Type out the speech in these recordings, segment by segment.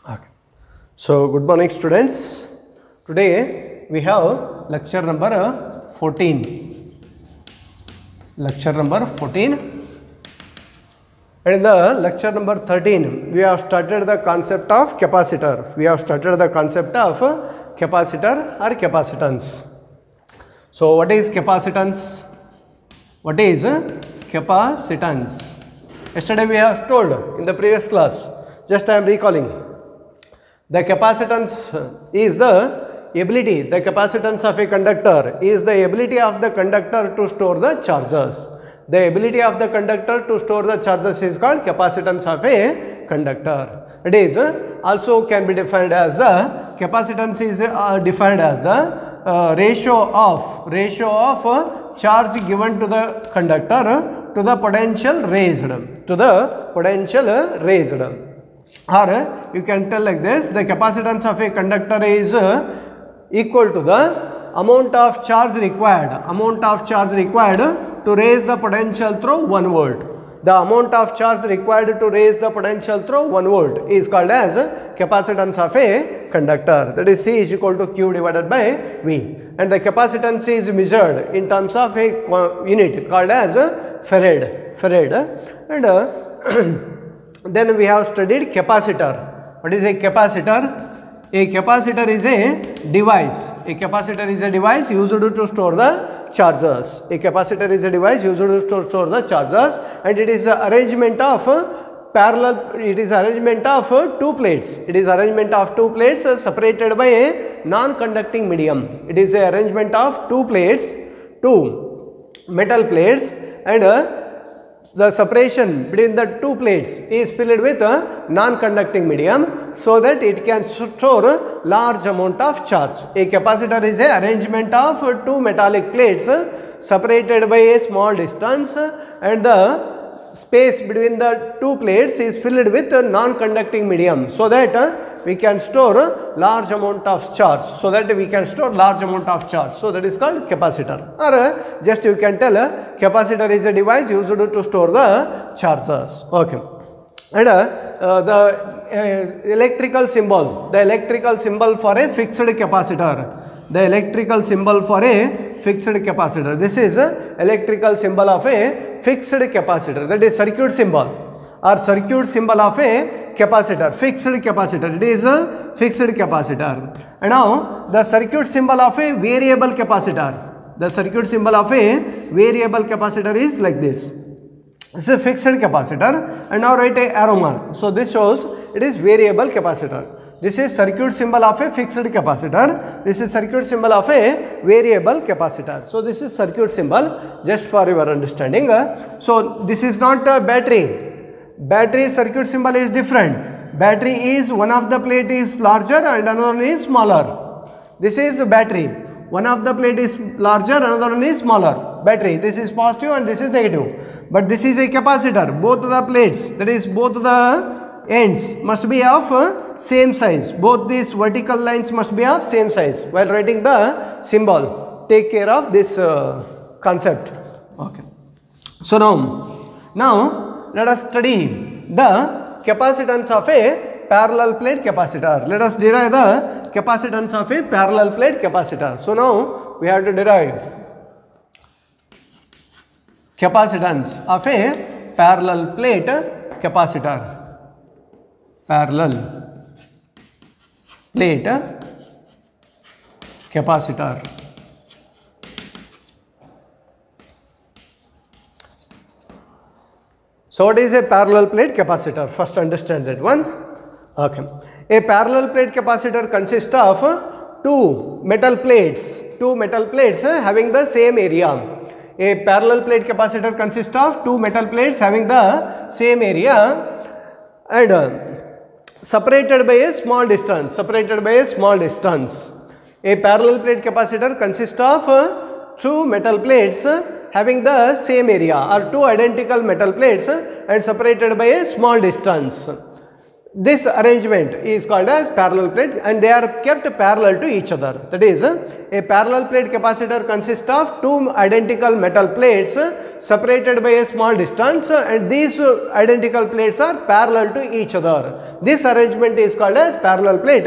Okay. So, good morning students. Today we have lecture number 14. Lecture number 14. And in the lecture number 13, we have started the concept of capacitor. We have started the concept of capacitor or capacitance. So, what is capacitance? What is capacitance? Yesterday we have told in the previous class. Just I am recalling. The capacitance is the ability, the capacitance of a conductor is the ability of the conductor to store the charges. The ability of the conductor to store the charges is called capacitance of a conductor. It is also can be defined as the capacitance is defined as the ratio of charge given to the conductor to the potential raised, or you can tell like this: the capacitance of a conductor is equal to the amount of charge required to raise the potential through 1 volt. The amount of charge required to raise the potential through 1 volt is called as capacitance of a conductor. That is C is equal to Q divided by V. And the capacitance is measured in terms of a unit called as farad. And then we have studied capacitor. What is a capacitor? A capacitor is a device. A capacitor is a device used to store the charges. A capacitor is a device used to store the charges, and it is an arrangement of parallel. It is arrangement of two plates. It is arrangement of two plates separated by a non-conducting medium. It is an arrangement of two plates, two metal plates, and the separation between the two plates is filled with a non-conducting medium so that it can store large amount of charge. A capacitor is an arrangement of two metallic plates separated by a small distance, and the space between the two plates is filled with a non-conducting medium so that we can store large amount of charge. So that is called capacitor. Or just you can tell capacitor is a device used to store the charges. Okay. And the electrical symbol for a fixed capacitor. The electrical symbol for a fixed capacitor. This is electrical symbol of a fixed capacitor. That is circuit symbol or circuit symbol of a capacitor. Fixed capacitor. It is a fixed capacitor. And now the circuit symbol of a variable capacitor. The circuit symbol of a variable capacitor is like this. This is a fixed capacitor, and now write a arrow mark. So this shows it is variable capacitor. This is circuit symbol of a fixed capacitor. This is circuit symbol of a variable capacitor. So this is circuit symbol, just for your understanding. So this is not a battery. Battery circuit symbol is different. Battery is one of the plate is larger and another one is smaller. This is battery. One of the plate is larger, another one is smaller. Battery. This is positive and this is negative. But this is a capacitor. Both the plates, that is both the ends must be of same size. Both these vertical lines must be of same size. While writing the symbol, take care of this concept. Okay. So now let us study the capacitance of a parallel plate capacitor. Let us derive the capacitance of a parallel plate capacitor. So now we have to derive capacitance of a parallel plate capacitor. Parallel plate capacitor. So what is a parallel plate capacitor? First understand that one. Okay. A parallel plate capacitor consists of two metal plates having the same area. A parallel plate capacitor consists of two metal plates having the same area and separated by a small distance. A parallel plate capacitor consists of two metal plates having the same area, or two identical metal plates and separated by a small distance. This arrangement is called as parallel plate, and they are kept parallel to each other. That is, a parallel plate capacitor consists of two identical metal plates separated by a small distance, and these identical plates are parallel to each other. This arrangement is called as parallel plate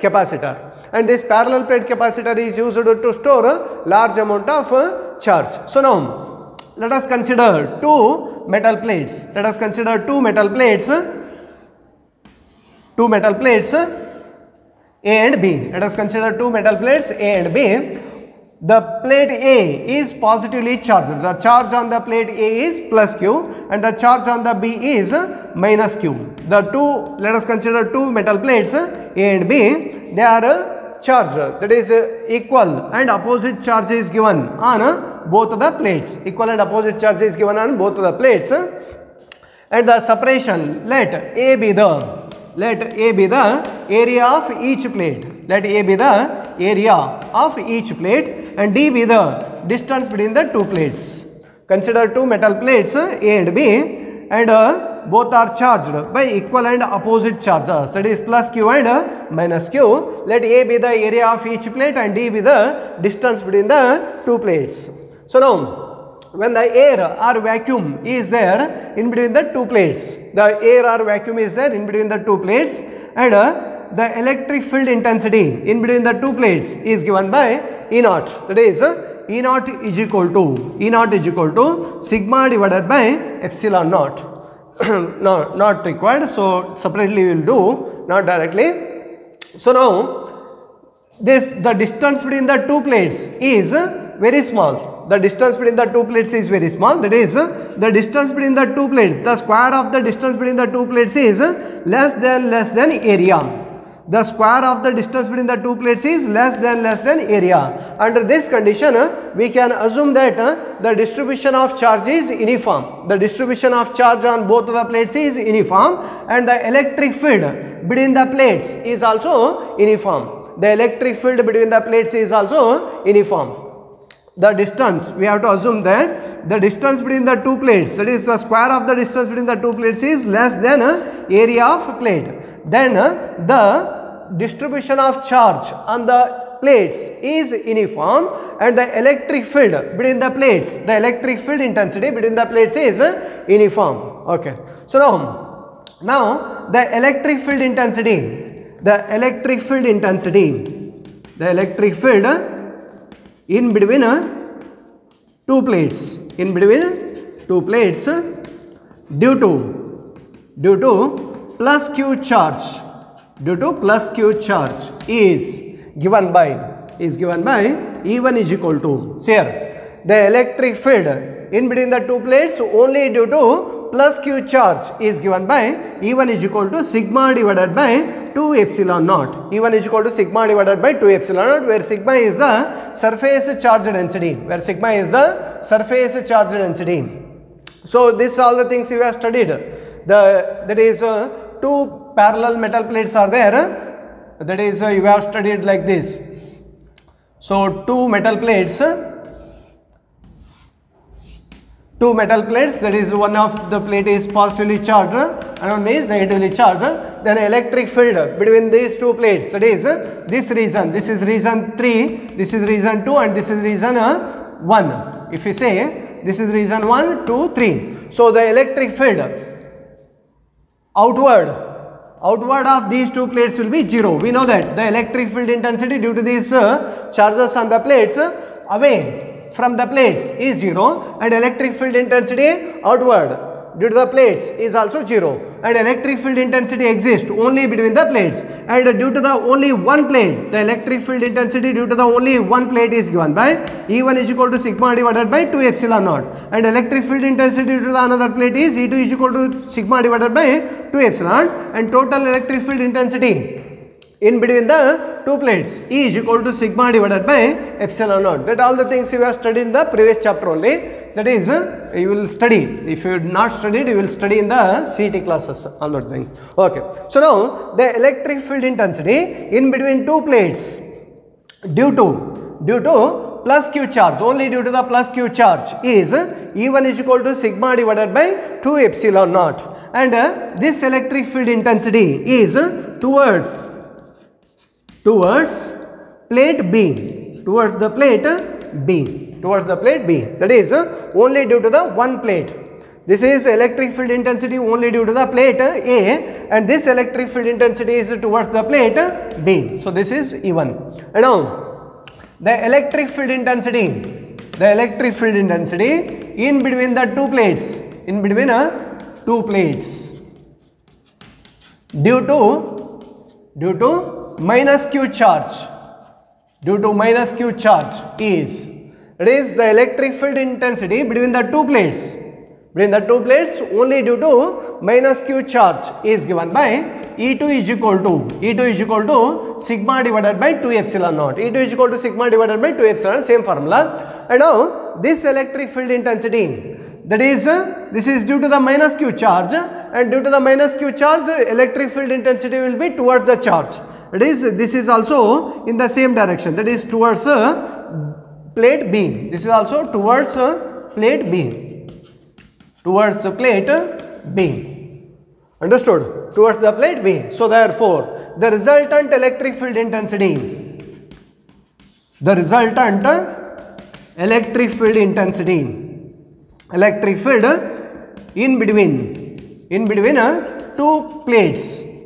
capacitor, and this parallel plate capacitor is used to store a large amount of charge. So now let us consider two metal plates. Let us consider two metal plates A and B. Let us consider two metal plates A and B. The plate A is positively charged. The charge on the plate A is plus Q, and the charge on the B is minus Q. Let us consider two metal plates A and B. They are charged, that is equal and opposite charge is given on both the plates. Equal and opposite charge is given on both the plates, and the separation, let A be the area of each plate. Let A be the area of each plate, and D be the distance between the two plates. Consider two metal plates A and B, and both are charged by equal and opposite charges, that is plus Q and minus Q. Let A be the area of each plate and D be the distance between the two plates. So now, when the air or vacuum is there in between the two plates, the air or vacuum is there in between the two plates, and the electric field intensity in between the two plates is given by E naught. That is, E naught is equal to sigma divided by epsilon naught. No, not required. So separately we will do, not directly. So now the distance between the two plates is very small. The distance between the two plates is very small. That is, the distance between the two plates, the square of the distance between the two plates is less than area. The square of the distance between the two plates is less than area. Under this condition, we can assume that the distribution of charge is uniform. The distribution of charge on both the plates is uniform, and the electric field between the plates is also uniform. The electric field between the plates is also uniform. The distance, we have to assume that the distance between the two plates, that is the square of the distance between the two plates is less than area of plate. Then the distribution of charge on the plates is uniform, and the electric field between the plates, the electric field intensity between the plates is uniform. Okay. So now the electric field intensity, the electric field in between two plates, due to plus Q charge, is given by E1 is equal to, here the electric field in between the two plates only due to plus Q charge is given by E1 is equal to sigma divided by 2 epsilon naught. E1 is equal to sigma divided by 2 epsilon naught, where sigma is the surface charge density. So this all the things we have studied. That is two parallel metal plates are there. That is you have studied like this. So two metal plates, that is one of the plate is positively charged and one is negatively charged. Then electric field between these two plates, that is this region, this is region 3, this is region 2, and this is region 1. If you say this is region 1, 2, 3. So the electric field outward of these two plates will be 0. We know that the electric field intensity due to these charges on the plates away from the plates is 0, and electric field intensity outward due to the plates is also 0, and electric field intensity exists only between the plates, and due to the only one plate, the electric field intensity due to the only one plate is given by E1 is equal to sigma divided by 2 epsilon naught, and electric field intensity due to the another plate is E2 is equal to sigma divided by 2 epsilon, and total electric field intensity in between the two plates E is equal to sigma divided by epsilon naught. That all the things you have studied in the previous chapter only. That is, you will study. If you have not studied, you will study in the CET classes, all that thing. Okay. So now the electric field intensity in between two plates due to plus Q charge, only due to the plus Q charge, is E1 is equal to sigma divided by 2 epsilon naught. and this electric field intensity is towards plate B, towards the plate B, that is only due to the one plate. This is electric field intensity only due to the plate A, and this electric field intensity is towards the plate B. So this is E1. And now the electric field intensity in between the two plates, due to minus q charge, is, it is the electric field intensity between the two plates only due to minus q charge is given by E2 is equal to sigma divided by 2 epsilon naught. E2 is equal to sigma divided by 2 epsilon, same formula. And now this electric field intensity, that is this is due to the minus q charge, and due to the minus q charge electric field intensity will be towards the charge. That is, this is also in the same direction, that is towards plate B. This is also towards plate B. Understood? Towards the plate B. So therefore the resultant electric field intensity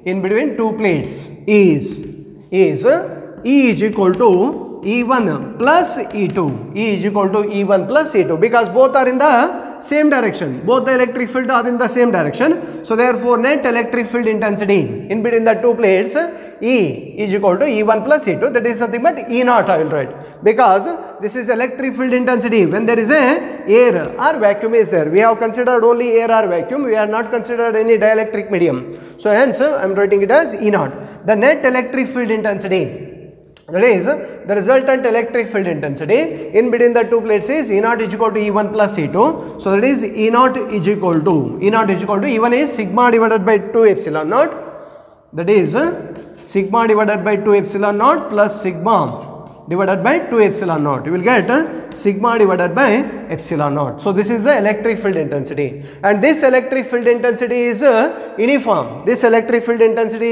in between two plates is E is equal to E1 plus E2, because both are in the same direction, both the electric field are in the same direction. So therefore net electric field intensity in between the two plates E is equal to E1 plus E2, that is nothing but E naught I will write, because this is electric field intensity when there is a air or vacuum is there. We have considered only air or vacuum, we have not considered any dielectric medium. So hence I am writing it as E naught. The net electric field intensity, that is the resultant electric field intensity in between the two plates is E naught is equal to E1 plus E2. So that is E naught is equal to E1 is sigma divided by 2 epsilon naught, that is sigma divided by 2 epsilon naught plus sigma divided by 2 epsilon naught. You will get sigma divided by epsilon naught. So this is the electric field intensity, and this electric field intensity is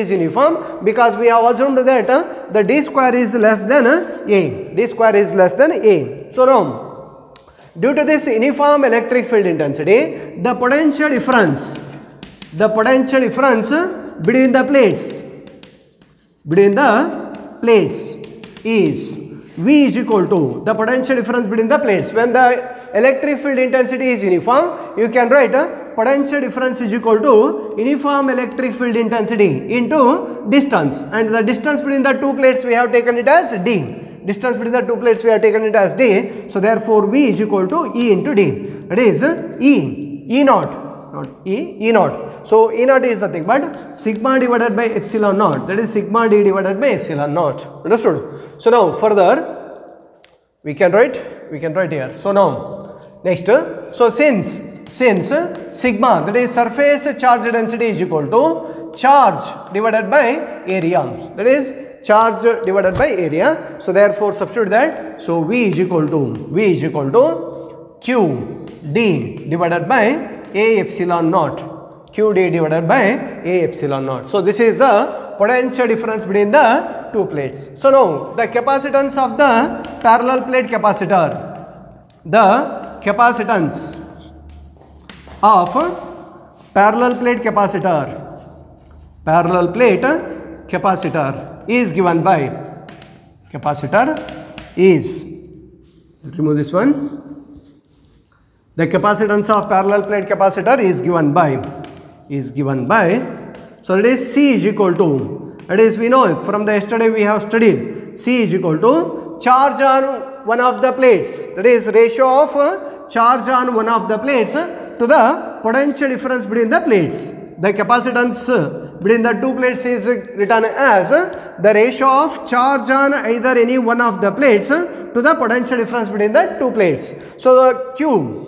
uniform. Because we have assumed that the d square is less than a. So now due to this uniform electric field intensity, the potential difference between the plates is V is equal to the potential difference between the plates. When the electric field intensity is uniform, you can write potential difference is equal to uniform electric field intensity into distance, and the distance between the two plates we have taken it as d. So therefore V is equal to E into d, that is E naught, not E naught. So E naught is nothing but sigma divided by epsilon naught, that is sigma d divided by epsilon naught. Understood? So now further we can write here. So now next, so since sigma, that is surface charge density, is equal to charge divided by area, that is charge divided by area. So therefore substitute that. So V is equal to Q d divided by A epsilon naught, Q d divided by A epsilon naught. So this is the potential difference between the two plates. So now the capacitance of the parallel plate capacitor, is given by remove this one. The capacitance of parallel plate capacitor is given by so it is C is equal to, that is we know from the yesterday we have studied, C is equal to charge on one of the plates, that is ratio of charge on one of the plates to the potential difference between the plates. The capacitance between the two plates is written as the ratio of charge on either any one of the plates to the potential difference between the two plates. So the Q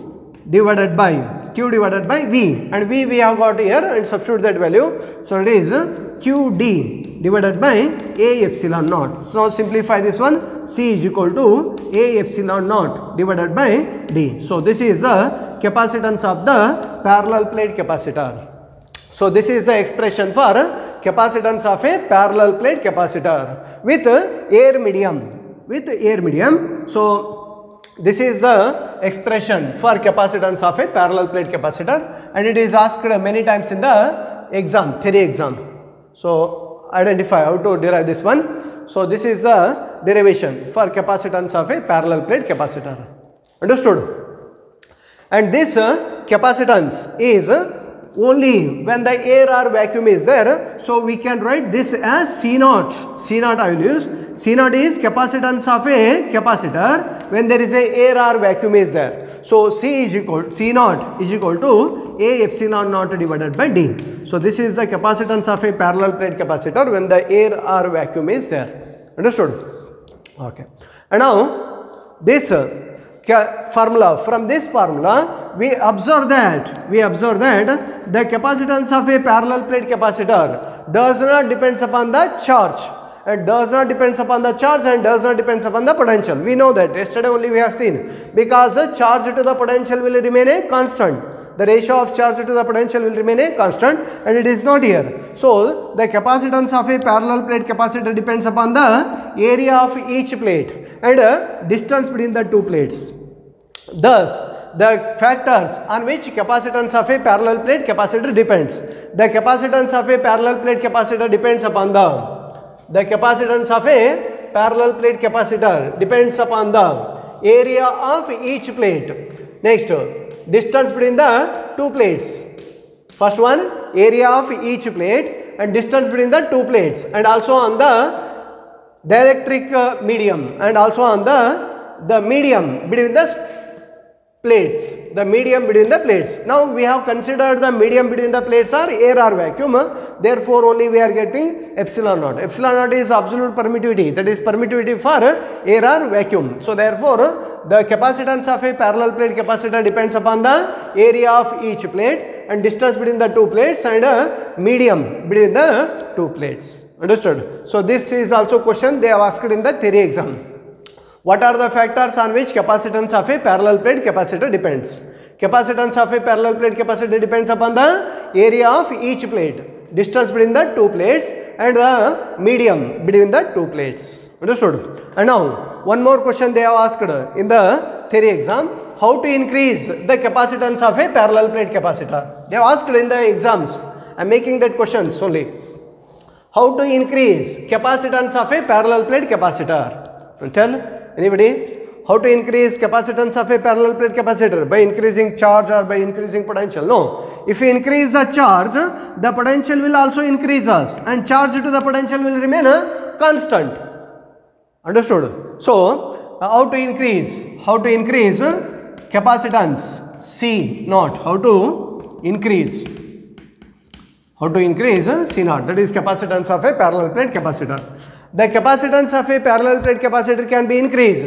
divided by V, and V we have got here, and substitute that value. So it is QD divided by A epsilon naught. So now simplify this one. C is equal to A epsilon naught divided by D. So this is the capacitance of the parallel plate capacitor. So this is the expression for capacitance of a parallel plate capacitor with air medium. With air medium. So this is the expression for capacitance of a parallel plate capacitor, and it is asked many times in the exam, theory exam. So identify how to derive this one. So this is the derivation for capacitance of a parallel plate capacitor. Understood? And this capacitance is only when the air or vacuum is there. So we can write this as C naught. C naught I will use. C naught is capacitance of a capacitor when there is a air or vacuum is there. So C naught is equal to A epsilon naught divided by D. So this is the capacitance of a parallel plate capacitor when the air or vacuum is there. Understood? Okay. And now this formula, from this formula we observe that the capacitance of a parallel plate capacitor does not depends upon the charge, and does not depends upon the charge and does not depends upon the potential. We know that yesterday only we have seen, because the charge to the potential will remain a constant. The ratio of charge to the potential will remain a constant, and it is not here. So the capacitance of a parallel plate capacitor depends upon the area of each plate and distance between the two plates. Thus, the factors on which capacitance of a parallel plate capacitor depends. The capacitance of a parallel plate capacitor depends upon the capacitance of a parallel plate capacitor depends upon the area of each plate. Next, distance between the two plates. First one, area of each plate and distance between the two plates, and also on the dielectric medium, and also on the medium between the plates, the medium between the plates. Now we have considered the medium between the plates are air or vacuum, therefore only we are getting epsilon naught. Epsilon naught is absolute permittivity, that is permittivity for air or vacuum. So therefore the capacitance of a parallel plate capacitor depends upon the area of each plate and distance between the two plates and medium between the two plates. Understood? So this is also question they have asked in the theory exam. What are the factors on which capacitance of a parallel plate capacitor depends? Capacitance of a parallel plate capacitor depends upon the area of each plate, distance between the two plates and the medium between the two plates. Understood? And now one more question they have asked in the theory exam. How to increase the capacitance of a parallel plate capacitor? They have asked in the exams. I am making that questions only. How to increase capacitance of a parallel plate capacitor? Tell anybody? How to increase capacitance of a parallel plate capacitor? By increasing charge or by increasing potential? No. If we increase the charge, the potential will also increase and charge to the potential will remain constant. Understood? So how to increase capacitance C naught? How to increase C naught, that is capacitance of a parallel plate capacitor. The capacitance of a parallel plate capacitor can be increased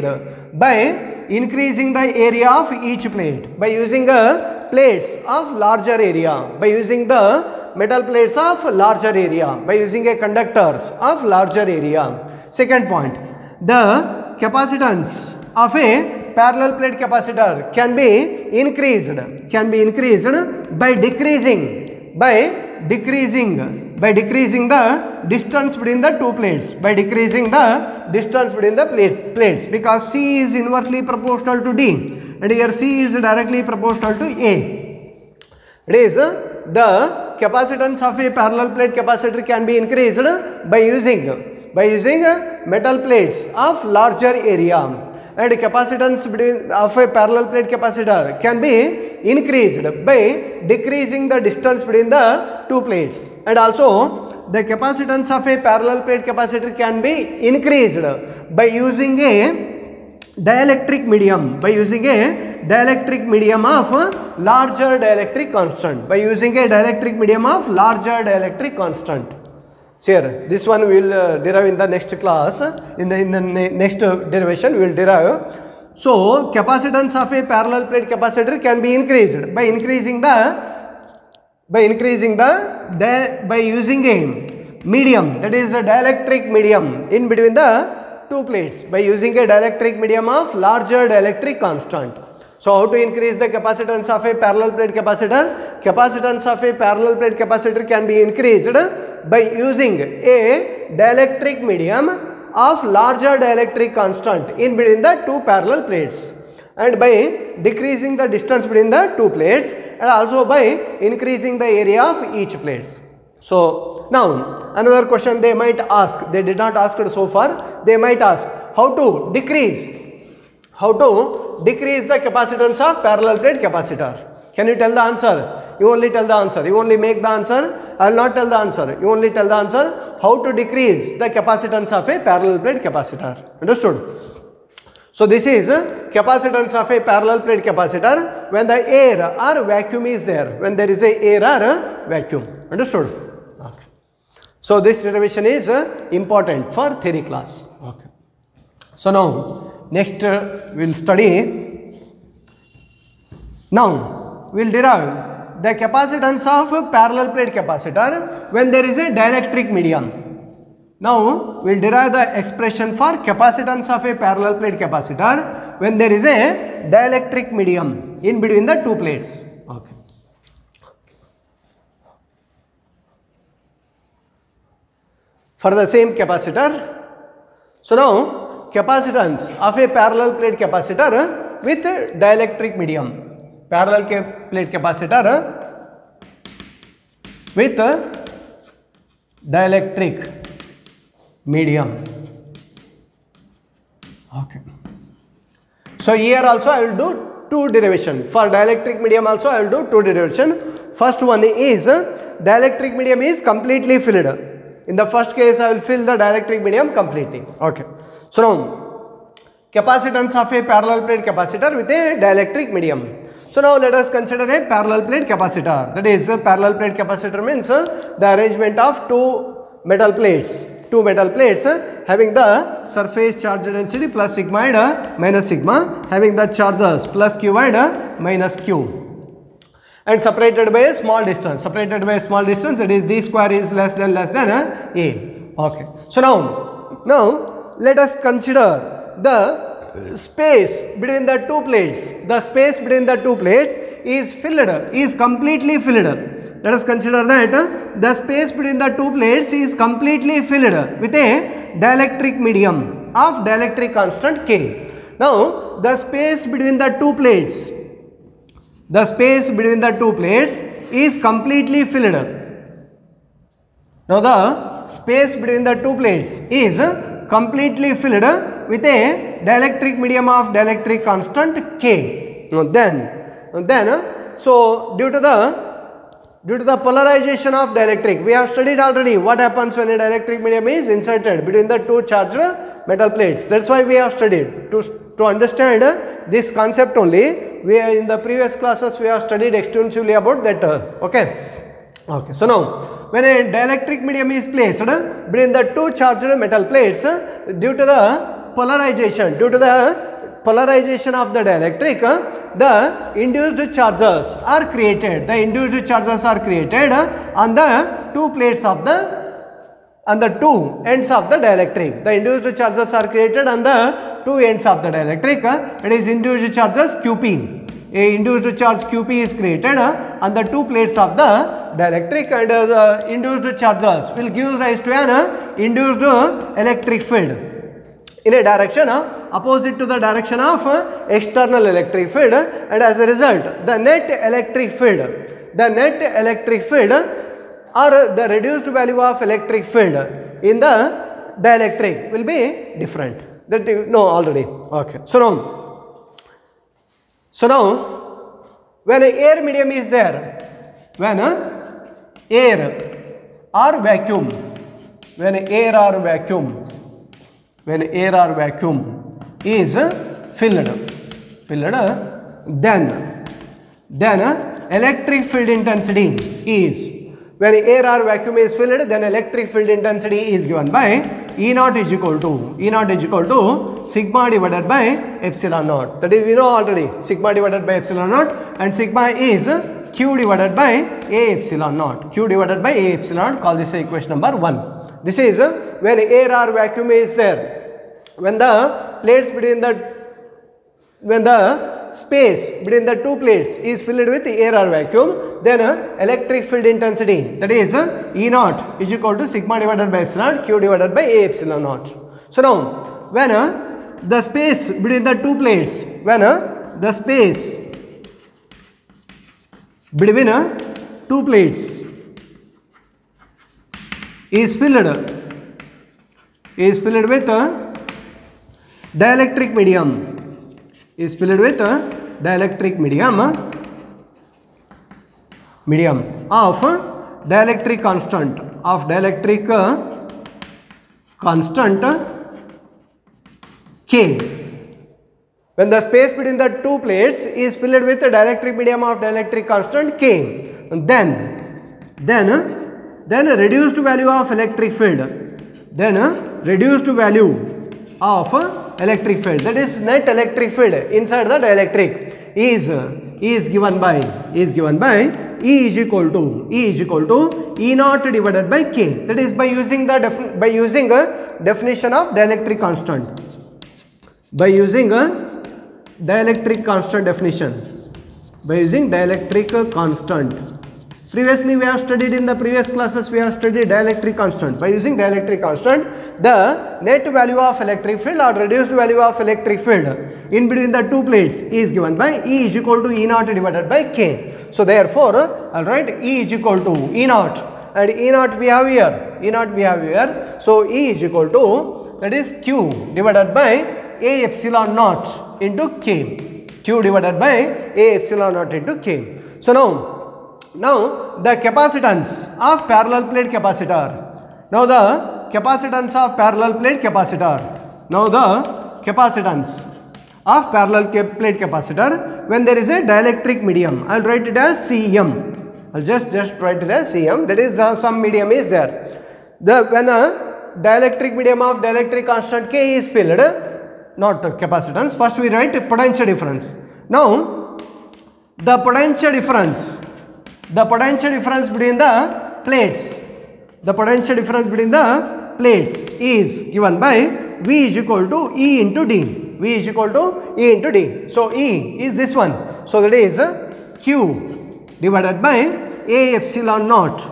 by increasing the area of each plate, by using plates of larger area, by using the metal plates of larger area, by using conductors of larger area. Second point, the capacitance of a parallel plate capacitor can be increased by decreasing the distance between the two plates, because C is inversely proportional to D and here C is directly proportional to A. It is the capacitance of a parallel plate capacitor can be increased by using metal plates of larger area, and capacitance of a parallel plate capacitor can be increased by decreasing the distance between the two plates, and also the capacitance of a parallel plate capacitor can be increased by using a dielectric medium, of larger dielectric constant, Here, this one we will derive in the next class. In the next derivation, we will derive. So, capacitance of a parallel plate capacitor can be increased by using a medium, that is a dielectric medium in between the two plates, by using a dielectric medium of larger dielectric constant. So how to increase the capacitance of a parallel plate capacitor? Capacitance of a parallel plate capacitor can be increased by using a dielectric medium of larger dielectric constant in between the two parallel plates, and by decreasing the distance between the two plates, and also by increasing the area of each plate. So now another question they might ask, they did not ask it so far, they might ask how to decrease the capacitance of parallel plate capacitor. Can you tell the answer? You only tell the answer, you only make the answer. I will not tell the answer, you only tell the answer. How to decrease the capacitance of a parallel plate capacitor. Understood? So this is capacitance of a parallel plate capacitor when the air or vacuum is there, when there is a air or vacuum. Understood? Okay. So this derivation is important for theory class. Okay. So now next we will study. Now we will derive the capacitance of a parallel plate capacitor when there is a dielectric medium. Now we will derive the expression for capacitance of a parallel plate capacitor when there is a dielectric medium in between the two plates. Okay. For the same capacitor. So now capacitance of a parallel plate capacitor with dielectric medium. Parallel plate capacitor with dielectric medium. Okay. So here also I will do two derivation. For dielectric medium also I will do two derivation. First one is dielectric medium is completely filled. In the first case I will fill the dielectric medium completely. Okay. So now capacitance of a parallel plate capacitor with a dielectric medium. So now let us consider a parallel plate capacitor. That is, parallel plate capacitor means the arrangement of two metal plates having the surface charge density plus sigmoid minus sigma, having the charges plus q and minus q, and separated by a small distance. That is d square is less than a. Okay. So now let us consider the space between the two plates. The space between the two plates is completely filled. Let us consider that the space between the two plates is completely filled with a dielectric medium of dielectric constant K. Now the space between the two plates is completely filled. Now the space between the two plates is completely filled with a dielectric medium of dielectric constant K. So due to the polarization of dielectric, we have studied already what happens when a dielectric medium is inserted between the two charged metal plates. That's why we have studied. To understand this concept only, in the previous classes we have studied extensively about that. Okay. So now when a dielectric medium is placed between the two charged metal plates, due to the polarization of the dielectric, the induced charges are created. On the two plates of on the two ends of the dielectric. The induced charges are created on the two ends of the dielectric. It is induced charges QP. A induced charge QP is created on the two plates of the dielectric, and the induced charges will give rise to an induced electric field in a direction opposite to the direction of external electric field, and as a result the net electric field or the reduced value of electric field in the dielectric will be different. That you know already. Okay. So now when an air medium is there, when air or vacuum is filled, then electric field intensity is, when air or vacuum is filled, then electric field intensity is given by E naught is equal to sigma divided by epsilon naught. That is, we know already, sigma divided by epsilon naught, and sigma is Q divided by A epsilon naught. Call this equation number 1. This is when air or vacuum is there. When the space between the two plates is filled with air or vacuum, then electric field intensity, that is E naught is equal to sigma divided by epsilon q divided by A epsilon naught. So now when the space between the two plates, when the space between two plates is filled with dielectric medium, is filled with dielectric medium of dielectric constant K. When the space between the two plates is filled with the dielectric medium of dielectric constant K, then reduced value of electric field, that is net electric field inside the dielectric is given by E is equal to E naught divided by K, that is by using a definition of dielectric constant, by using dielectric constant definition, by using dielectric constant. Previously we have studied, in the previous classes we have studied dielectric constant. By using dielectric constant, the net value of electric field or reduced value of electric field in between the two plates is given by E is equal to E naught divided by K. So therefore, alright, E is equal to E naught, and E naught we have here, so E is equal to, that is Q divided by A epsilon naught into K, Q divided by A epsilon naught into K. So now the capacitance of parallel plate capacitor, now the capacitance of parallel plate capacitor, when there is a dielectric medium, I will write it as Cm, I will just write it as Cm, that is some medium is there. When a dielectric medium of dielectric constant K is filled, not capacitance, first we write potential difference. Now the potential difference between the plates, is given by V is equal to E into D, so E is this one, so that is Q divided by A epsilon naught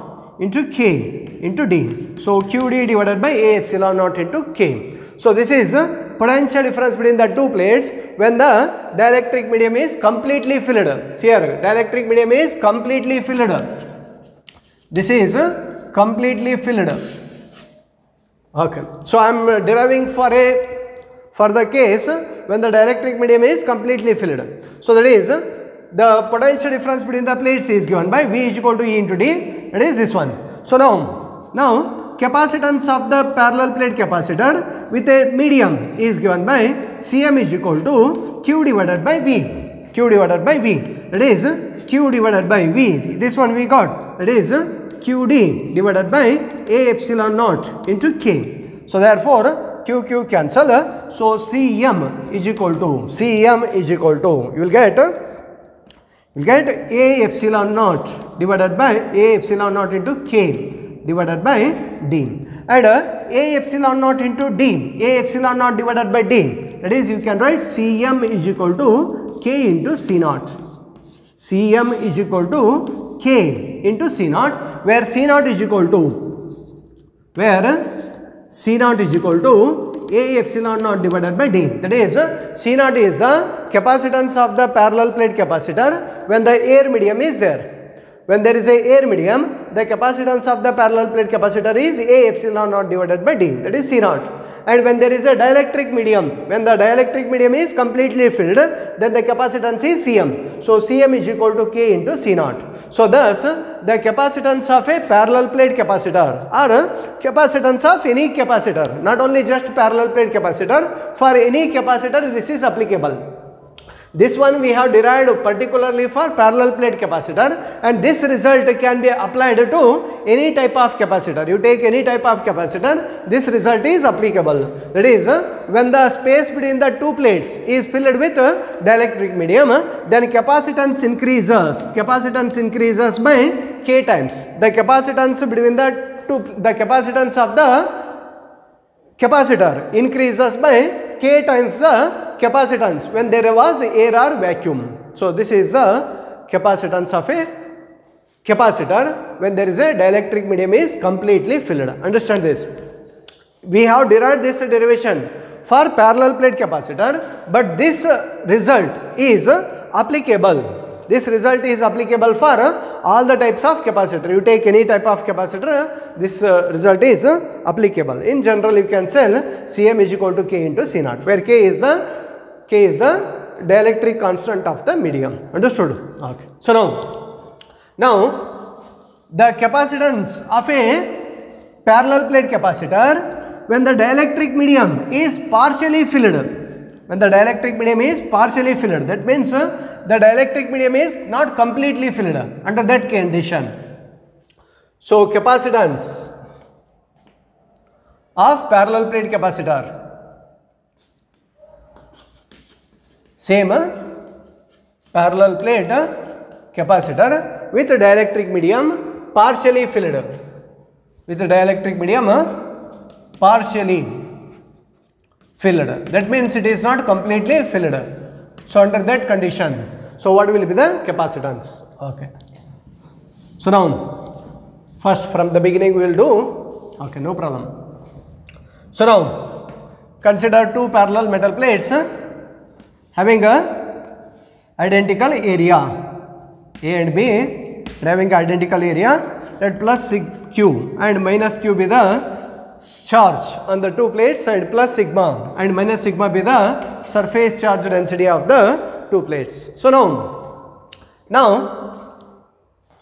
into K into D, so QD divided by A epsilon naught into K. So this is potential difference between the two plates when the dielectric medium is completely filled. See here, dielectric medium is completely filled. This is completely filled. Okay. So I am deriving for the case when the dielectric medium is completely filled. So that is the potential difference between the plates is given by V is equal to E into D. That is this one. So now capacitance of the parallel plate capacitor with a medium is given by Cm is equal to Q divided by V. That is Q divided by V. This one we got. That is QD divided by A epsilon naught into K. So therefore QQ cancel. So Cm is equal to, you will get A epsilon naught divided by A epsilon naught into K divided by D, and A epsilon naught into D, A epsilon naught divided by D, that is you can write Cm is equal to K into C naught. Cm is equal to K into C naught, where C naught is equal to A epsilon naught divided by D. That is C naught is the capacitance of the parallel plate capacitor when the air medium is there. When there is a air medium, the capacitance of the parallel plate capacitor is A epsilon naught divided by D, that is C naught. And when there is a dielectric medium, when the dielectric medium is completely filled, then the capacitance is Cm. So Cm is equal to K into C naught. So thus the capacitance of a parallel plate capacitor or capacitance of any capacitor, not only just parallel plate capacitor, for any capacitor this is applicable. This one we have derived particularly for parallel plate capacitor, and this result can be applied to any type of capacitor. You take any type of capacitor, this result is applicable. That is, when the space between the two plates is filled with dielectric medium, then capacitance increases by K times. The capacitance between the capacitance of the capacitor increases by K times the capacitance when there was air or vacuum. So this is the capacitance of a capacitor when there is a dielectric medium is completely filled. Understand this. We have derived this derivation for parallel plate capacitor, but this result is applicable. This result is applicable for all the types of capacitor. You take any type of capacitor, this result is applicable. In general, you can say Cm is equal to K into C naught, where K is the dielectric constant of the medium. Understood? Okay. So now the capacitance of a parallel plate capacitor when the dielectric medium is partially filled. When the dielectric medium is partially filled, that means the dielectric medium is not completely filled under that condition. So capacitance of parallel plate capacitor, same parallel plate capacitor with dielectric medium partially filled, with dielectric medium partially filled. That means it is not completely filled. So under that condition, so what will be the capacitance? Okay. So now, first from the beginning we will do. Okay, no problem. So now, consider two parallel metal plates having a identical area, A and B having identical area, that plus Q and minus Q be the charge on the two plates and plus sigma and minus sigma be the surface charge density of the two plates. So now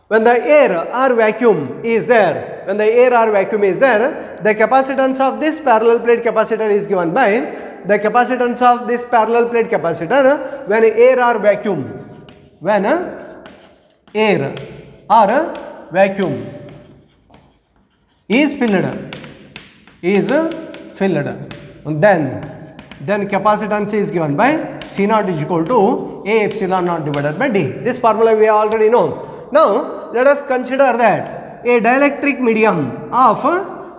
when the air or vacuum is there, the capacitance of this parallel plate capacitor is given by the capacitance of this parallel plate capacitor when air or vacuum, is filled. Then capacitance is given by C naught is equal to A epsilon naught divided by D. This formula we already know. Now let us consider that a dielectric medium of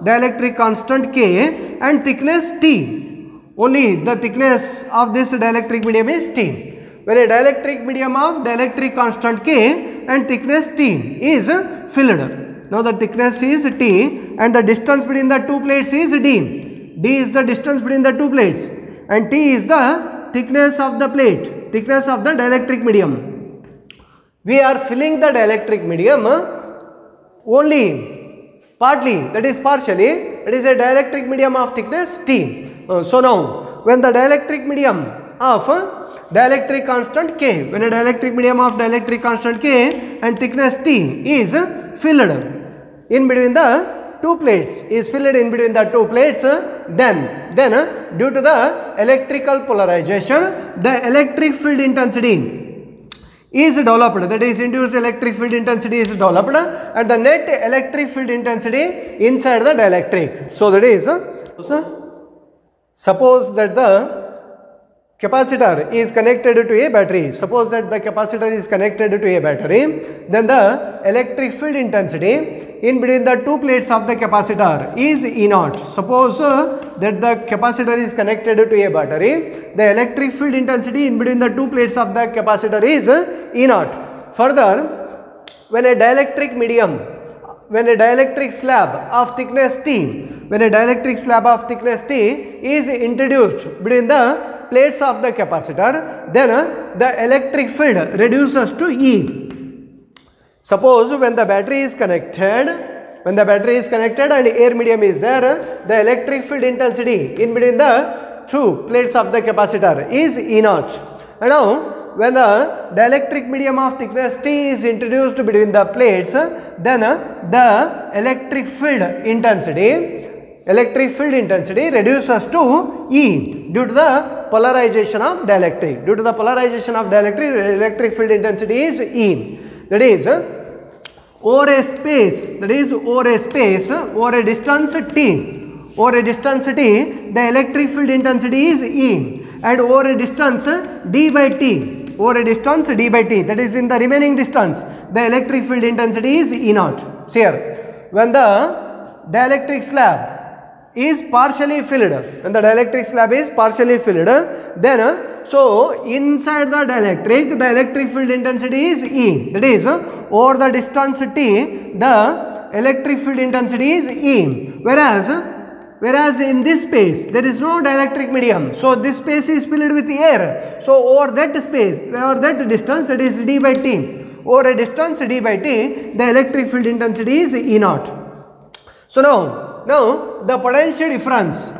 dielectric constant K and thickness T. Only the thickness of this dielectric medium is T. When a dielectric medium of dielectric constant K and thickness T is filled. Now the thickness is T and the distance between the two plates is D. D is the distance between the two plates and T is the thickness of the plate, thickness of the dielectric medium. We are filling the dielectric medium only partly, that is partially, it is a dielectric medium of thickness T. So now when the dielectric medium of dielectric constant K, when a dielectric medium of dielectric constant K and thickness T is filled in between the two plates, then due to the electrical polarization, the electric field intensity is developed, that is induced electric field intensity is developed and the net electric field intensity inside the dielectric. So that is, suppose that the capacitor is connected to a battery, then the electric field intensity in between the two plates of the capacitor is E naught. Suppose that the capacitor is connected to a battery, the electric field intensity in between the two plates of the capacitor is E naught. Further, when a dielectric medium, when a dielectric slab of thickness T, is introduced between the plates of the capacitor, then the electric field reduces to E. Suppose when the battery is connected and air medium is there, the electric field intensity in between the two plates of the capacitor is E naught. And now when the dielectric medium of thickness T is introduced between the plates, then the electric field intensity reduces to E due to the polarization of dielectric. Electric field intensity is E. That is over a space, over a distance T, the electric field intensity is E, and over a distance d by t, that is in the remaining distance, the electric field intensity is E naught. See here, when the dielectric slab is partially filled, when the dielectric slab is partially filled, then so inside the dielectric, the electric field intensity is E, that is over the distance T, the electric field intensity is E, whereas in this space there is no dielectric medium, so this space is filled with air, so over that space, over that distance, that is d by t, over a distance d by t, the electric field intensity is E naught. So now the potential difference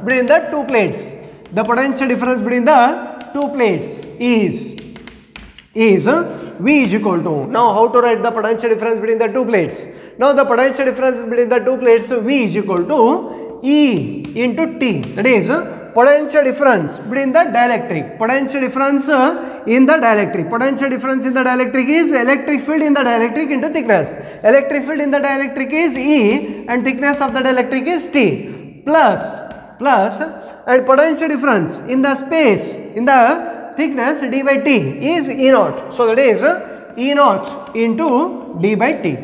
between the two plates, the potential difference between the two plates is V is equal to, now how to write the potential difference between the two plates? Now the potential difference between the two plates, V is equal to E into T, that is potential difference between the dielectric, potential difference in the dielectric, potential difference in the dielectric is electric field in the dielectric into thickness, electric field in the dielectric is E and thickness of the dielectric is T, plus and potential difference in the space, in the thickness d by t is E naught, so that is E naught into d by t.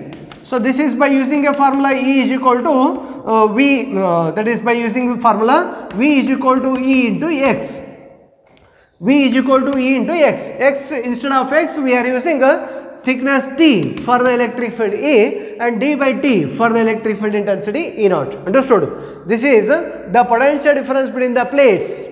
So this is by using a formula E is equal to V, that is by using the formula V is equal to E into X. V is equal to E into X. X instead of X we are using thickness T for the electric field A and d by T for the electric field intensity E naught. Understood? This is the potential difference between the plates.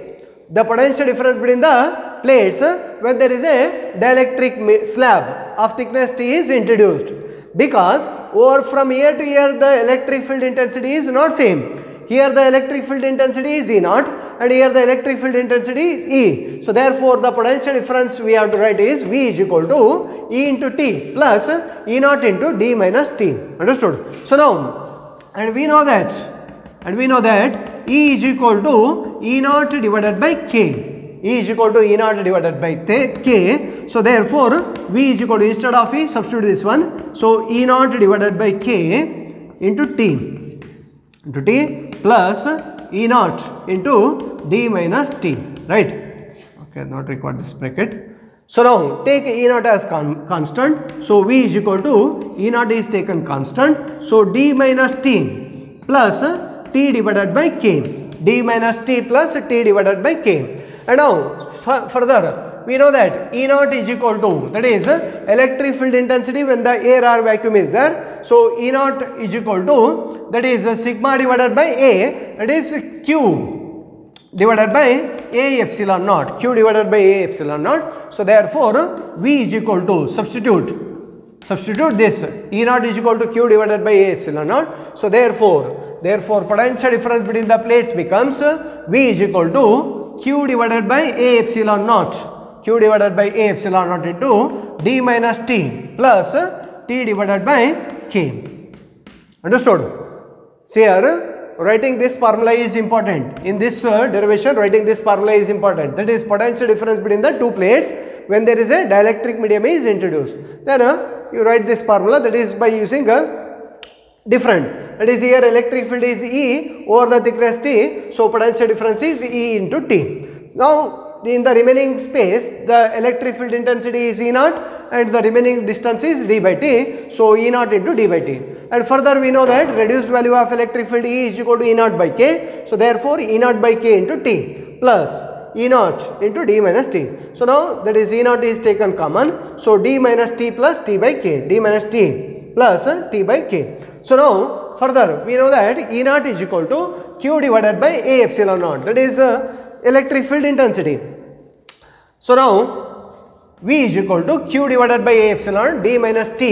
The potential difference between the plates when there is a dielectric slab of thickness T is introduced. Because over from here to here the electric field intensity is not same. Here the electric field intensity is E naught and here the electric field intensity is E. So therefore the potential difference we have to write is V is equal to E into T plus E naught into D minus T. Understood? So now, and we know that E is equal to E naught divided by K. E is equal to E naught divided by K. So therefore V is equal to, instead of E substitute this one, so E naught divided by K into T plus E naught into D minus T, right? Okay, not required this bracket. So now take E naught as constant, so V is equal to E naught is taken constant, so D minus T plus T divided by K, D minus T plus T divided by K. And now further we know that E naught is equal to, that is electric field intensity when the air or vacuum is there. So E naught is equal to, that is sigma divided by A, that is Q divided by A epsilon naught, Q divided by A epsilon naught. So therefore V is equal to, substitute this, E naught is equal to Q divided by A epsilon naught. So therefore potential difference between the plates becomes V is equal to Q divided by A epsilon naught, Q divided by A epsilon naught into D minus T plus T divided by K. Understood? See here, writing this formula is important. In this derivation, writing this formula is important. That is potential difference between the two plates when there is a dielectric medium is introduced. Then you write this formula, that is by using a different. That is here electric field is E over the thickness T, so potential difference is E into T. Now in the remaining space the electric field intensity is E naught and the remaining distance is d by t, so E naught into d by t. And further we know that reduced value of electric field E is equal to E naught by k, so therefore E naught by k into t plus E naught into d minus t. So now that is E naught is taken common, so d minus t plus t by k, d minus t plus t by k. So now further we know that E naught is equal to Q divided by A epsilon naught, that is electric field intensity. So now V is equal to Q divided by A epsilon D minus T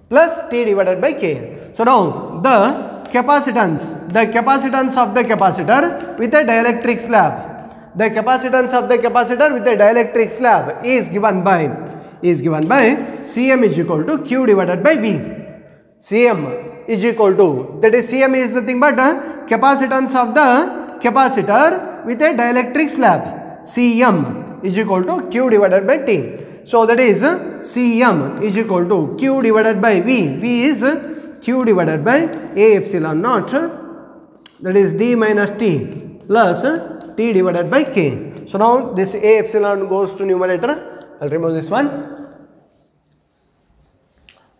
plus T divided by K. So now the capacitance of the capacitor with a dielectric slab, the capacitance of the capacitor with a dielectric slab is given by Cm is equal to Q divided by V. Cm is equal to, that is Cm is nothing but capacitance of the capacitor with a dielectric slab. Cm is equal to Q divided by T. So that is Cm is equal to Q divided by V. V is Q divided by A epsilon naught, that is D minus T plus T divided by K. So now this A epsilon goes to numerator. I'll remove this one.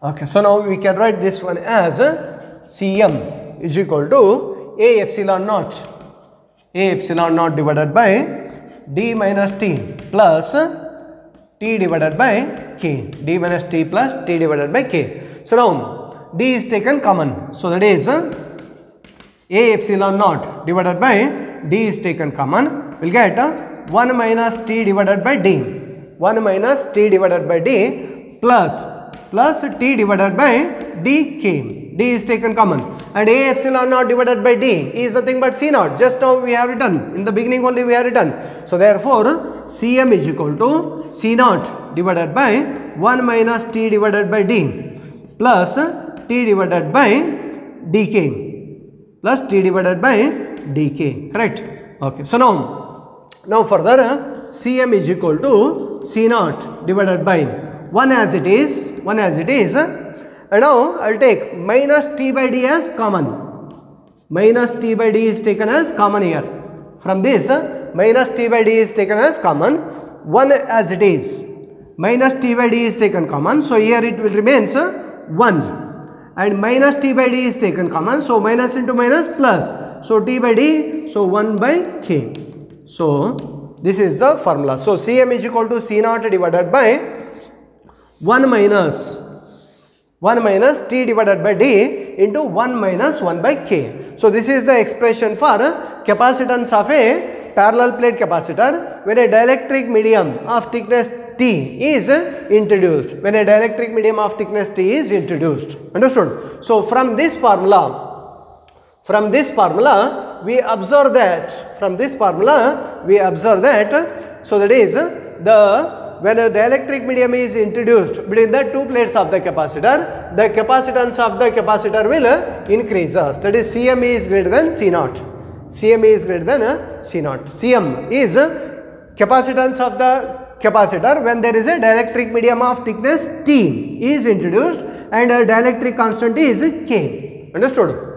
Okay, so now we can write this one as Cm is equal to A epsilon naught divided by d minus t plus t divided by k, d minus t plus t divided by k. So now d is taken common, so that is A epsilon naught divided by d is taken common, will get 1 minus t divided by d, 1 minus t divided by d plus t divided by dk, d is taken common, and A epsilon naught divided by d is nothing but C naught, just now we have written, in the beginning only we have written. So therefore Cm is equal to C naught divided by 1 minus t divided by d plus t divided by dk, plus t divided by dk, correct? Okay, so now further Cm is equal to C naught divided by 1 as it is, and now I will take minus t by d as common. Minus t by d is taken as common here. From this, minus t by d is taken as common. 1 as it is. Minus t by d is taken common. So here it will remains 1. And minus t by d is taken common. So minus into minus plus. So t by d. So 1 by k. So this is the formula. So Cm is equal to C naught divided by 1 minus t divided by d into 1 minus 1 by k. So this is the expression for capacitance of a parallel plate capacitor when a dielectric medium of thickness T is introduced. When a dielectric medium of thickness T is introduced. Understood? So from this formula we observe that, so that is when a dielectric medium is introduced between the two plates of the capacitor, the capacitance of the capacitor will increase. That is Cm is greater than C naught. Cm is greater than C naught. Cm is capacitance of the capacitor when there is a dielectric medium of thickness T is introduced and a dielectric constant is K. Understood?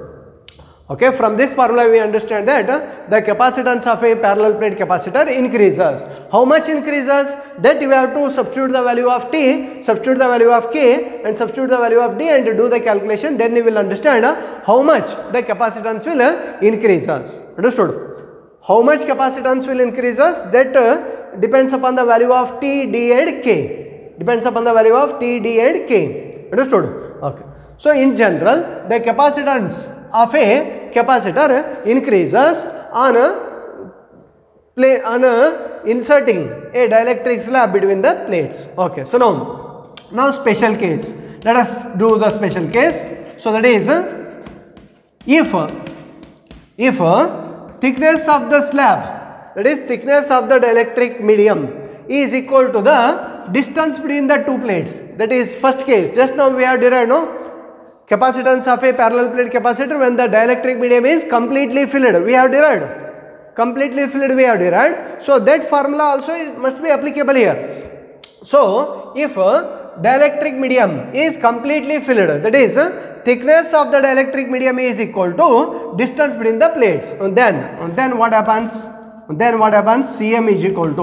Okay, from this formula we understand that the capacitance of a parallel plate capacitor increases. How much increases? That we have to substitute the value of T, substitute the value of K and substitute the value of D and do the calculation, then we will understand how much the capacitance will increases. Understood? How much capacitance will increases? That depends upon the value of T, D and K. Depends upon the value of T, D and K. Understood? Okay. So in general, the capacitance of a capacitor increases on inserting a dielectric slab between the plates. Okay, so now special case. Let us do the special case. So that is if thickness of the slab, that is thickness of the dielectric medium, is equal to the distance between the two plates. That is first case. Just now we have derived, no? Capacitance of a parallel plate capacitor when the dielectric medium is completely filled. We have derived. Completely filled we have derived. So that formula also must be applicable here. So if dielectric medium is completely filled, that is thickness of the dielectric medium is equal to distance between the plates. And then what happens? Cm is equal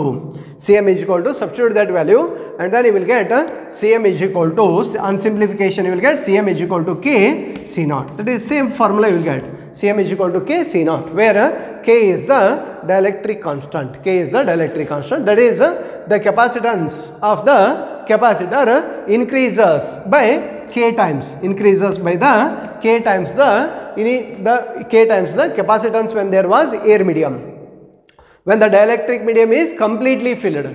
to substitute that value and then you will get Cm is equal to, on simplification you will get Cm is equal to K C naught. That is same formula you will get. Cm is equal to K C naught, where K is the dielectric constant. That is the capacitance of the capacitor increases by K times. The capacitance when there was air medium. When the dielectric medium is completely filled.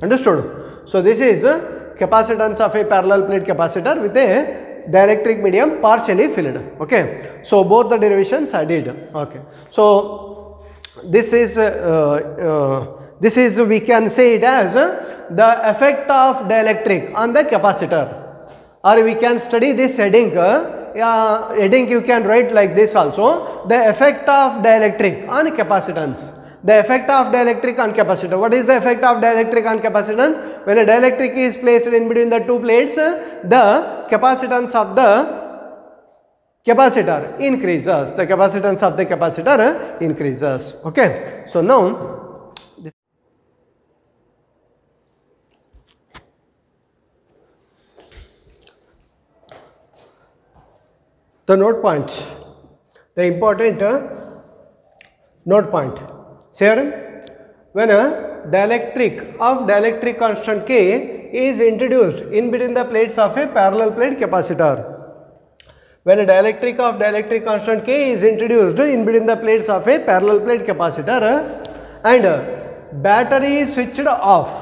Understood? So this is capacitance of a parallel plate capacitor with a dielectric medium partially filled. Okay. So both the derivations I did. Okay. So this is we can say it as the effect of dielectric on the capacitor, or we can study this heading. Heading you can write like this also, the effect of dielectric on capacitance. The effect of dielectric on capacitor. What is the effect of dielectric on capacitance? When a dielectric is placed in between the two plates, the capacitance of the capacitor increases. Okay. So now the note point, the important note point. Here, when a dielectric constant K is introduced in between the plates of a parallel plate capacitor. When a dielectric constant K is introduced in between the plates of a parallel plate capacitor and battery is switched off.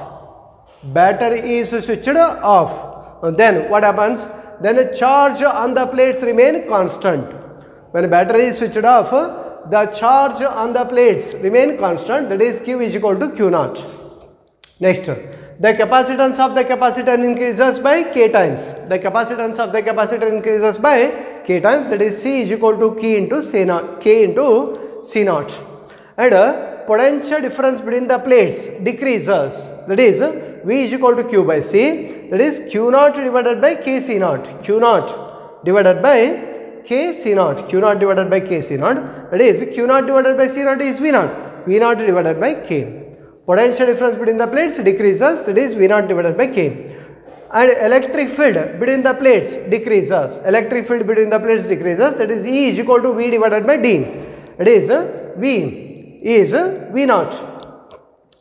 Then what happens? Then the charge on the plates remain constant. When battery is switched off, the charge on the plates remain constant, that is Q is equal to Q naught. Next, the capacitance of the capacitor increases by K times. The capacitance of the capacitor increases by K times, that is C is equal to K into C naught. And potential difference between the plates decreases, that is V is equal to Q by C, that is Q naught divided by K C naught. Q naught divided by K C naught. Q naught divided by K C naught, that is Q naught divided by C naught is V naught. V naught divided by K. Potential difference between the plates decreases, that is V naught divided by K. And electric field between the plates decreases. Electric field between the plates decreases, that is E is equal to V divided by D. It is V is V naught.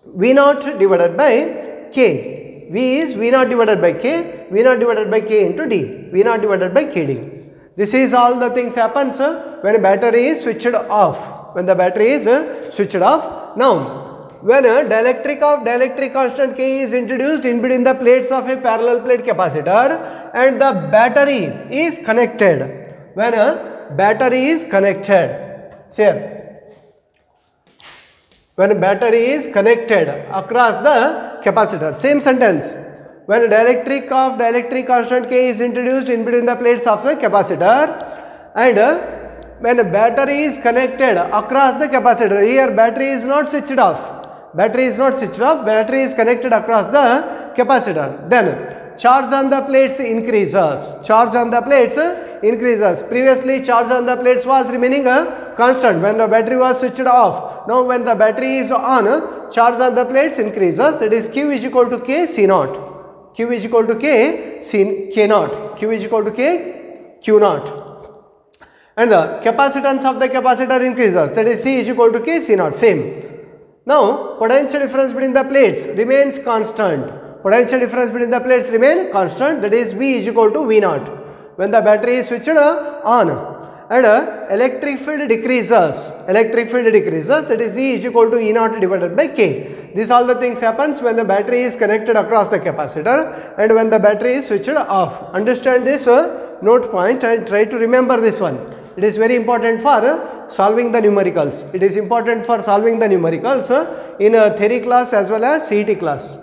V naught divided by K. V is V naught divided by K. V naught divided by K into D. V naught divided by KD. This is all the things happens when a battery is switched off. When the battery is switched off. Now, when a dielectric constant K is introduced in between the plates of a parallel plate capacitor and the battery is connected. When a battery is connected, here, when a battery is connected across the capacitor, same sentence. When a dielectric constant K is introduced in between the plates of the capacitor and when a battery is connected across the capacitor, here battery is not switched off. Battery is not switched off, battery is connected across the capacitor. Then charge on the plates increases. Charge on the plates increases. Previously charge on the plates was remaining constant when the battery was switched off. Now when the battery is on, charge on the plates increases, that is Q is equal to K C naught. Q is equal to K naught. Q is equal to K Q naught. And the capacitance of the capacitor increases, that is C is equal to K C naught, same. Now, potential difference between the plates remains constant. Potential difference between the plates remain constant, that is V is equal to V naught. When the battery is switched on and electric field decreases, that is E is equal to E naught divided by K. These all the things happens when the battery is connected across the capacitor and when the battery is switched off. Understand this note point and try to remember this one. It is very important for solving the numericals. It is important for solving the numericals in a theory class as well as CET class.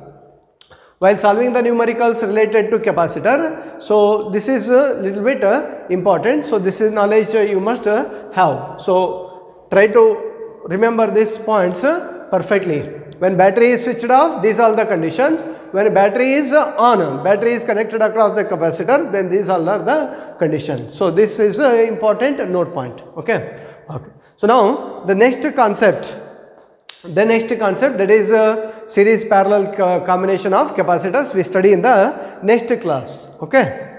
While solving the numericals related to capacitor, so this is a little bit important. So this is knowledge you must have. So try to remember these points perfectly. When battery is switched off, these are the conditions. When battery is on, battery is connected across the capacitor, then these all are the conditions. So this is an important note point. Okay. So now the next concept that is a series parallel combination of capacitors we study in the next class. Okay.